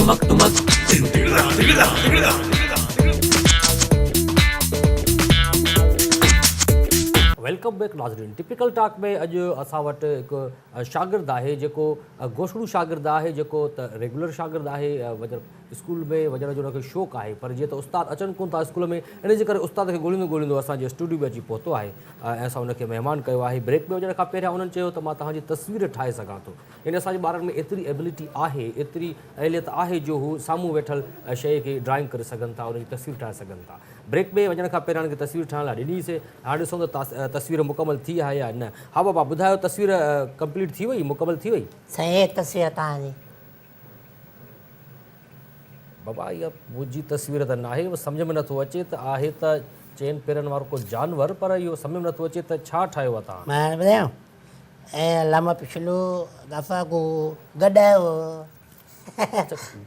Welcome back नाज़रीन। Typical talk में अॼु असां वटि हिकु शागिर्दु आहे जेको गोशड़ू शागिर्दु आहे, जेको त रेगुलर शागिर्दु आहे, स्कूल में वञण जो हुनखे शौक़ु आहे, पर जीअं त उस्ताद अचनि कोन था स्कूल में, इन जे करे उस्ताद खे ॻोल्हींदो असांजे स्टूडियो में अची पहुतो आहे ऐं असां हुनखे महिमान कयो आहे। ब्रेक में वञण खां पहिरियां उन्हनि चयो त मां तव्हांजी तस्वीर ठाहे सघां थो। इन असांजे ॿारनि में एतिरी एबिलिटी आहे, एतिरी अहलियत आहे जो हू साम्हूं वेठल शइ खे ड्राइंग करे सघनि था, उनजी तस्वीर ठाहे सघनि था। ब्रेक में वञण खां पहिरियां हुनखे तस्वीर ठाहिण लाइ ॾिनीसीं। हाणे ॾिसूं त तस्वीर मुकमल थी आहे या न। हा बाबा ॿुधायो, तस्वीर कंप्लीट थी वई, मुकमल थी वई? सही तस्वीर तव्हांजी बाबा। इहा मुंहिंजी तस्वीर त न आहे, सम्झ में नथो अचे त आहे त चइनि पेरनि वारो को जानवर, पर इहो सम्झ में नथो अचे त छा ठाहियो आहे तव्हां। मां ॿुधायांव, ऐं लम पिछलो दफ़ा को गॾायो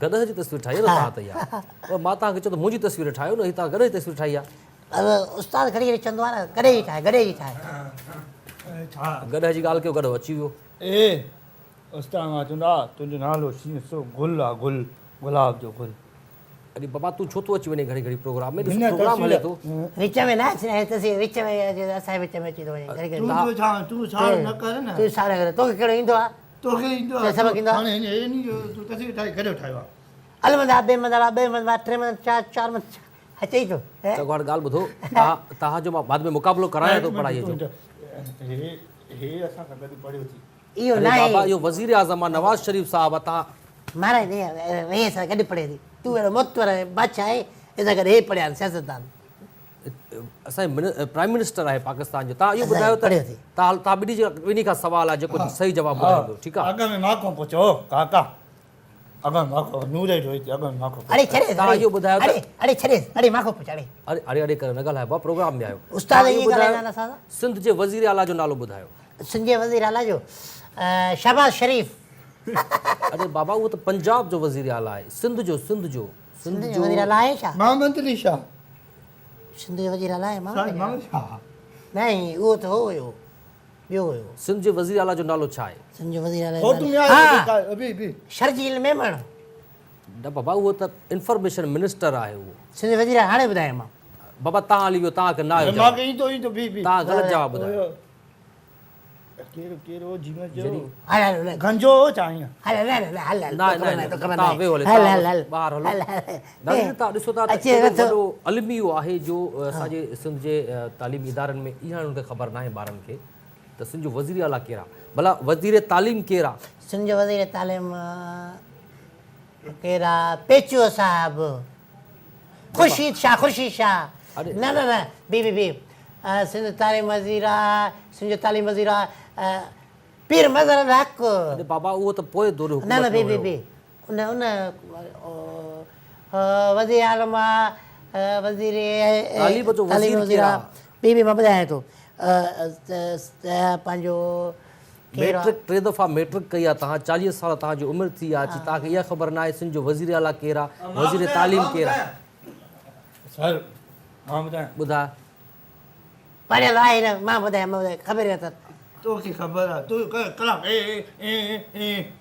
गधे जी तस्वीर ठाही आहे तव्हां त यार। मां तव्हांखे चयो त मुंहिंजी तस्वीर ठाहियो न, हीअ तव्हां गधे जी तस्वीर ठाही आहे। उस्ताद खणी करे चवंदो आहे न, गॾे जी ठाहे, गॾे जी ठाहे। गॾे जी ॻाल्हि कयो, गॾो अची वियो। ए उस्ताद मां चवंदा तुंहिंजो नालो सो गुल आहे, गुल, गुलाब जो गुल। अरे बाबा तूं छो थो अची वञे घड़ी घड़ी प्रोग्राम में? प्रोग्राम हले थो विच में न अचे, तस्वीर विच में, असांजे विच में अची थो वञे घड़ी घड़ी। तूं छा न कर न, तूं छा न करे, तोखे कहिड़ो ईंदो आहे? तोखे ईंदो आहे सबक़ ईंदो आहे? हाणे इन जो तूं तस्वीर ठाहे गॾो ठाहियो आहे। अलमंदा बे मंदा बे मंदा टे मंदा चार चार मंदा अचे ई थो। त हाणे ॻाल्हि ॿुधो, तव्हांजो मां बाद में मुक़ाबिलो करायां थो पढ़ाईअ जो। हे असां सां गॾु पढ़ियो थी। इहो न आहे बाबा, इहो वज़ीर आज़म आहे नवाज़ शरीफ़ साहब आहे। तव्हां महाराज वही सां गॾु पढ़े थी। तूं अहिड़ो मोतवर बादशाह आहे, हिन करे हे पढ़िया सियासतदान। असांजे प्राइम मिनिस्टर आहे पाकिस्तान जो। तव्हां इहो ॿुधायो त तव्हां ॿिन्ही खां सुवाल आहे जेको सही जवाबु ॿुधाईंदो, ठीकु आहे? अॻ में माखो पुछो काका, अॻ में माखो नूर जो हिते अॻ में माखो। अरे छॾे, तव्हां इहो ॿुधायो त अरे छॾे, अरे माखो पुछ। अरे अरे अरे करे न ॻाल्हायो आहे, प्रोग्राम में आयो। उस्ताद ईअं ॻाल्हाईंदा आहिनि असां सां। सिंध जे वज़ीर आला जो नालो ॿुधायो। सिंध जे वज़ीर आला जो शहबाज़ शरीफ़। अरे बाबा, उहो त पंजाब जो वज़ीर आला आहे। सिंध जो सिंध जो वज़ीर आला आहे छा? मोहम्मद अली शाह। सिंध जो वज़ीर आला आहे मोहम्मद शाह नहीं, उहो त हो हुयो, ॿियो हुयो। सिंध जे वज़ीर आला जो नालो छा आहे? सिंध जो वज़ीर आला हो तुम यार अभी भी शर्जील मेमण। न बाबा, उहो त इंफॉर्मेशन मिनिस्टर आहे उहो। सिंध जो वज़ीर हाणे ॿुधायां मां। बाबा तव्हां हली वियो, तव्हांखे न आयो मांखे ईंदो बी बी। तव्हां ग़लति जवाबु ॿुधायो। केरो जीवन जो हल हल गंजो चाहिए। हल हल हल हल हल तव्हां वेहो हले, हल हल हल ॿाहिरि हलो। हल दादी, तव्हां ॾिसो था अचे त नथो। वॾो अलमी आहे जो असांजे सिंध जे तालीमी इदारनि में इहा हुनखे ख़बर न आहे ॿारनि खे त सिंध जो वज़ीर आला केरु आहे। भला वज़ीर तालीम केरु आहे? सिंध जो वज़ीर तालीम केरु आहे? पेचो साहिबु, ख़ुर्शीद शाह। न न न, बी सिंध तालीम वज़ीर आहे, सिंध जो तालीम वज़ीर आहे पीर मज़हर हक़। अरे बाबा, उहो त पोइ दौर न न बी उन वज़ीर आलम आहे, वज़ीर तालीम वज़ीर आहे। बी मां ॿुधायां थो, पंहिंजो मैट्रिक 3 दफ़ा मैट्रिक कई आहे तव्हां, 40 साल तव्हांजी उमिरि थी आहे, तव्हांखे इहा ख़बर न आहे सिंध जो वज़ीर आला केरु आहे, वज़ीर तालीम केरु आहे? सर मां ॿुधायां, ॿुधाए। पढ़ियल आहे न, मां ॿुधायां, ख़बर आहे त तोखे ख़बर आहे। तूं कलाक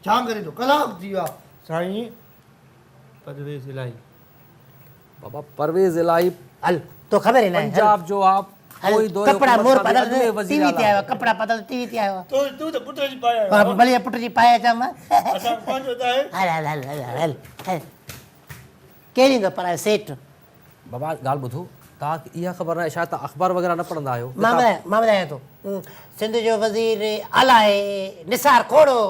छा करे थो? कलाक थी वियो आहे साईं। परवेज़ इलाही। बाबा परवेज़ इलाही हल, तो ख़बर आहे न पंजाब जो आहे। कोई दो कपड़ा मोर बदल टीवी ते आयो, कपड़ा बदल टीवी ते आयो। तूं त पुट जी पाया भले पुट जी पाया अचां मां। असां पंहिंजो त आहे। हल हल हल हल हल केरु ईंदो पर सेठ? बाबा ॻाल्हि ॿुधो, तव्हांखे इहा ख़बर न आहे शायदि तव्हां अख़बार वग़ैरह न पढ़ंदा आहियो। मां ॿुधायां थो, सिंध जो वज़ीर आला आहे निसार खोड़ो।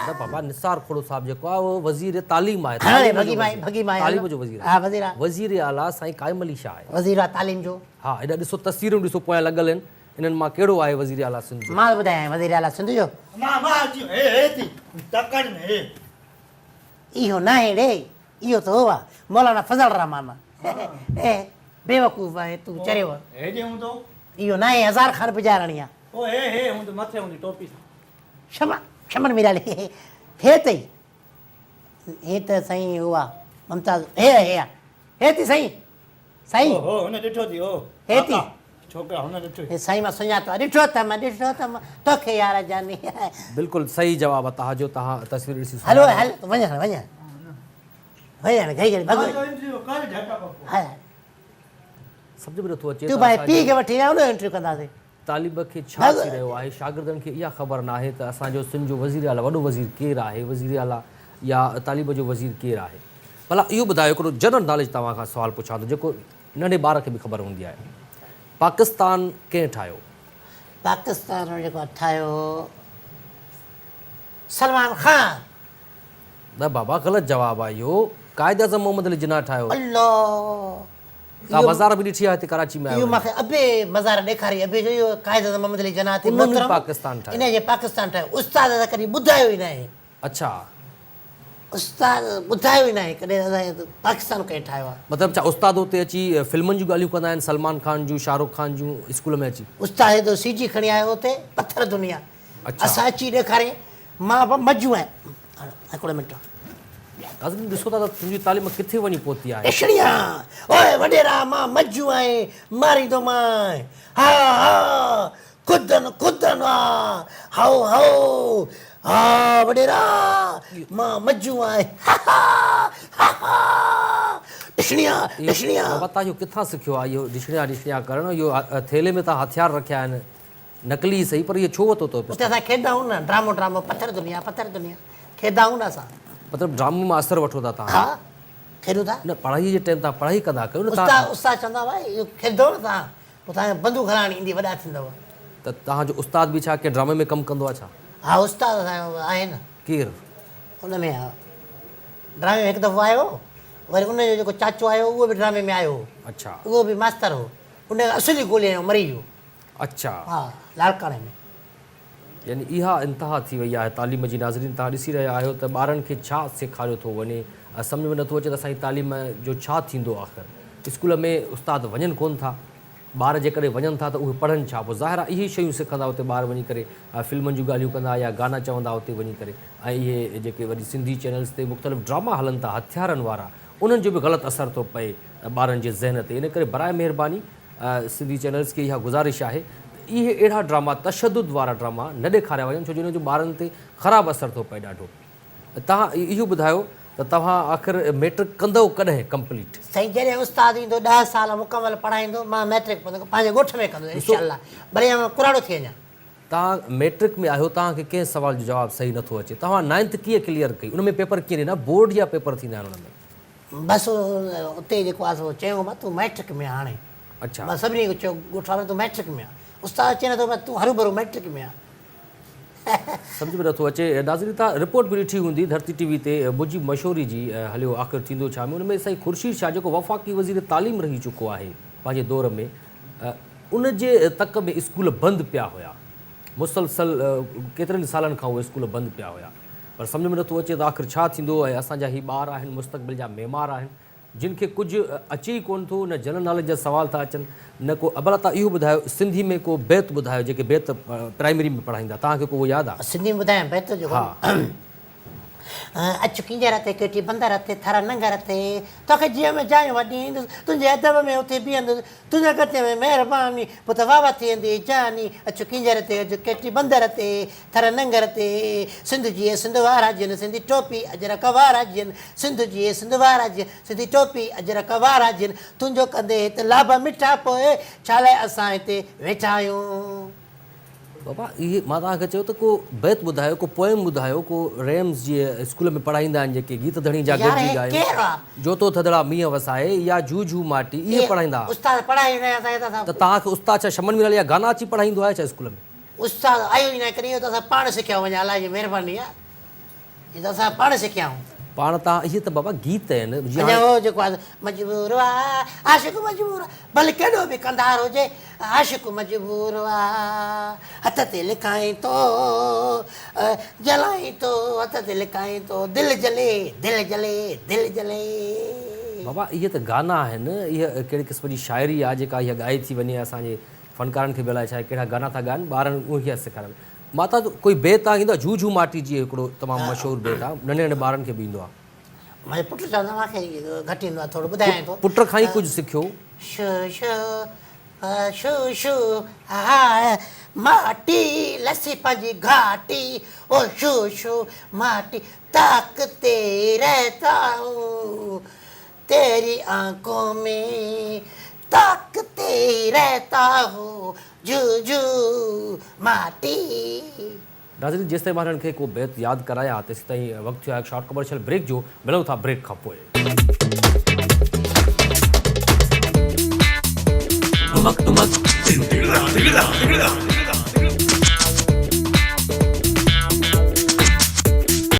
न बाबा, निसार खोड़ो साहब जेको आहे उहो वज़ीर तालीम आहे। तालीम जो वज़ीर हा, वज़ीर आहे। वज़ीर आला साईं क़ाइम अली शाह आहे। वज़ीर आहे तालीम जो। हा, हेॾा ॾिसो तस्वीरूं ॾिसो पोयां लॻल आहिनि, इन्हनि मां कहिड़ो आहे वज़ीर आला सिंध जो? मां ॿुधायां वज़ीर आला सिंध जो। मां अची हे थी तकड़ में हे इहो न आहे रे, इहो त हो आहे मौलाना फज़ल रहमान। ए बेवकूफ़ आहे तूं, चरियो हेॾे हूंदो। इहो न आहे, हज़ार ख़ान पुॼारणी आहे। ओ हे हूंदो, मथे हूंदी टोपी। शमन मिराली हे तई, हे त साईं उहा ममताज़। हे थी साईं, साईं हो हुन ॾिठो थी। हो हे थी छोकिरा हुन ॾिठो। हे साईं मां सुञातो, ॾिठो त मां तोखे यार जानी। बिल्कुलु सही जवाबु आहे तव्हांजो। तव्हां तस्वीर ॾिसी हलो हल वञ वञ भैया घई करे भॻो जो इंटरव्यू कर झटा को हा सम्झ में नथो अचे तूं त भाई असांजो पीउ खे वठी आ उन इंटरव्यू कंदासीं तालिब खे छा थी रहियो आहे शागिर्दनि खे इहा ख़बर नाहे त असांजो सिंध जो वज़ीर आला वॾो वज़ीर केरु आहे वज़ीर आला या तालिब जो वज़ीर केरु आहे भला इहो ॿुधायो हिकिड़ो जनरल नॉलेज तव्हां खां सुवालु पुछां थो जेको नंढे ॿार खे बि ख़बर हूंदी आहे पाकिस्तान कंहिं ठाहियो पाकिस्तान में जेको ठाहियो सलमान खान न बाबा ग़लति जवाबु आहे इहो क़ाइद आज़म मोहम्मद अली जिन्ना ठाहियो अल्लाह तव्हां मज़ार बि ॾिठी आहे हिते कराची में इहो मूंखे अबे मज़ार ॾेखारी अबे जो इहो क़ाइद आज़म मोहम्मद अली जिन्ना ते उन्हनि बि पाकिस्तान ठाहियो इन जे पाकिस्तान ठाहियो उस्ताद त कॾहिं ॿुधायो ई न आहे अच्छा उस्ताद ॿुधायो ई न आहे कॾहिं असांखे पाकिस्तान कंहिं ठाहियो आहे मतिलबु छा उस्ताद हुते अची फिल्मुनि जूं ॻाल्हियूं कंदा आहिनि सलमान खान जूं शाहरुख खान जूं स्कूल में अची उस्ताद हेॾो सीजी खणी आयो हुते पथर दुनिया अच्छा। असां अची ॾेखारे मां बि मजू आहियां हिकिड़ो मिंट नाज़रीन ॾिसो था त तुंहिंजी तालीम किथे वञी पहुती आहे ॾिसणिया ओए वॾेरा मां मजू आहीं मारींदोमांइ हा हा खुदन हाओ हाओ हा वॾेरा मां मजू आहीं ॾिसणिया बाबा तव्हां इहो किथां सिखियो आहे इहो ॾिसणिया करणु इहो थेले में तव्हां हथियार रखिया आहिनि नकली सही पर इहो छो वरितो अथव उते असां खेॾंदा आहियूं न ड्रामो पथर दुनिया खेॾंदा आहियूं न असां मतिलबु ड्रामो मां असरु वठो था तव्हां हा खेॾूं था न पढ़ाईअ जे टाइम तव्हां पढ़ाई कंदा कयो न तव्हां उस्ताद चवंदा भाई इहो खेॾंदो न तव्हां पोइ तव्हांखे बंदूक हलाइणी ईंदी वॾा थींदव त तव्हांजो उस्ताद बि छा कंहिं ड्रामे में कमु कंदो आहे छा हा उस्ताद असांजो आहे न केरु हुन में ड्रामे में हिकु दफ़ो आयो वरी उनजो जेको चाचो आयो उहो बि ड्रामे में आयो अच्छा उहो बि मास्तर हो उन असली गोली मरी वियो अच्छा हा लालकाणे में यानी इहा इंतिहा थी वई आहे तालीम जी नाज़रीन तव्हां ॾिसी रहिया आहियो त ॿारनि खे छा सेखारियो थो वञे सम्झ में नथो अचे त असांजी तालीम जो छा थींदो आख़िर स्कूल में उस्ताद वञनि कोन था ॿार जेकॾहिं वञनि था त उहे पढ़नि छा पोइ ज़ाहिर आहे इहे शयूं सिखंदा उते ॿार वञी करे फिल्मुनि जूं ॻाल्हियूं कंदा या गाना चवंदा उते वञी करे ऐं इहे जेके वरी सिंधी चैनल्स ते मुख़्तलिफ़ ड्रामा हलनि था हथियारनि वारा उन्हनि जो बि ग़लति असरु थो पए ॿारनि जे ज़हन ते इन करे बराए महिरबानी सिंधी चैनल्स खे इहा गुज़ारिश आहे इहे अहिड़ा ड्रामा तशदुद वारा ड्रामा न ॾेखारिया वञनि छो जो हिन जो ॿारनि ते ख़राबु असरु थो पए ॾाढो तव्हां इहो ॿुधायो त तव्हां आख़िर मैट्रिक कंदव कॾहिं कंप्लीट साईं जॾहिं उस्ताद ईंदो 10 साल मुकमल पढ़ाईंदो मां मैट्रिक पंहिंजे ॻोठ में कंदो इंशाअल्लाह भले कुराड़ो थी वञा तव्हां मैट्रिक में आहियो तव्हांखे कंहिं सुवाल जो जवाबु सही नथो अचे तव्हां 9th कीअं क्लियर कई उन में पेपर कीअं ॾिना बोर्ड जा पेपर थींदा आहिनि हुन में बसि उते जेको आहे सो चयो मां तूं मैट्रिक में हाणे अच्छा मां सभिनी खे चयो ॻोठ वारो तूं मैट्रिक में आहे उस्ताद चए नथो तूं हरू भरू मैट्रिक में आहे सम्झ में नथो अचे नाज़रीन तव्हां रिपोर्ट बि ॾिठी हूंदी धरती टीवी ते मुंहिंजी मशहूरी जी हलियो आख़िर थींदो छा में उनमें साईं ख़ुर्शीद शाह जेको वफ़ाक़ी वज़ीर तालीम रही चुको आहे पंहिंजे दौर में उन जे तक में स्कूल बंदि पिया हुया मुसलसल केतिरनि सालनि खां उहे स्कूल बंदि पिया हुया पर सम्झ में नथो अचे त आख़िर छा थींदो ऐं असांजा ही ॿार आहिनि मुस्तक़बिल जा मेमार आहिनि जिन खे कुझु अचे ई कोन थो न जनरल नॉलेज जा सुवाल था अचनि न को भला तव्हां इहो ॿुधायो सिंधी में को बैत ॿुधायो जेके बैत प्राइमरी में पढ़ाईंदा तव्हांखे को यादि आहे सिंधी में ॿुधायां बैत जो अच किंजर ते केटी बंदर ते थर नंगर ते तोखे जीअं में जायूं वॾी तुंहिंजे अदब में उते बीहंदुसि तुंहिंजे गते में महिरबानी पोइ त वाह थी वेंदी जानी अच किंजर ते अॼु केटी बंदर ते थर नंगर ते सिंध जी सिंध वारा जिन सिंधी टोपी अजर कवारा जिन सिंध जी सिंध वारा जिन सिंधी टोपी अजर कवारा जिन तुंहिंजो कंदे हिते लाभ मिठा पोइ छा लाइ असां हिते वेठा आहियूं बाबा इहे मां तव्हांखे चयो त को बैत ॿुधायो को पोएम ॿुधायो को रेम्स जीअं स्कूल में पढ़ाईंदा आहिनि जेके गीत धणी जा गॾिजी ॻायो जोतो थदड़ा मींहं वसाए या जू जू माटी इहे पढ़ाईंदा उस्ताद पढ़ाईंदा त तव्हांखे उस्ताद छा शमन मिलल या गाना अची पढ़ाईंदो आहे छा स्कूल में उस्ताद आयो ई न करे इहो त असां पाण सिखिया वञा अलाह जी महिरबानी आहे इहो त असां पाण सिखिया आहियूं पाण तव्हां इहे त बाबा गीत आहिनि उहो जेको आहे मजबूर आहे आशिक़ मजबूर भले केॾो बि कंधार हुजे आशिक़ मजबूर आहे हथ ते लिखाई थो जलाई थो हथ ते लिखाई थो दिलि जले दिलि जले दिलि जले बाबा इहे त गाना आहिनि इहा कहिड़े क़िस्म जी शाइरी आहे जेका इहा ॻाई थी वञे असांजे फ़नकारनि खे बि अलाए छा कहिड़ा गाना था ॻाइनि ॿारनि उहे सेखारनि माता कोई बैत तव्हां ईंदो आहे झू झू माटी जी हिकिड़ो तमामु मशहूरु बैत आहे नंढे नंढे ॿारनि खे बि ईंदो आहे मुंहिंजे पुटु चवंदो आहे मूंखे घटि ईंदो आहे थोरो ॿुधायां थो पुट खां ई कुझु सिखियो शू शू हा माटी लस्सी पंजी घाटी ओ शू शू माटी ताकते रहता हूँ तेरी आंखों में ताकते रहता हूँ जू जू माटी। नाज़रीन जेसि ताईं मां हिननि खे को बैत यादि करायां तेसि ताईं वक़्तु थियो आहे शॉर्ट कमर्शियल ब्रेक जो। मिलूं था ब्रेक खां पोइ। तुमक तुमक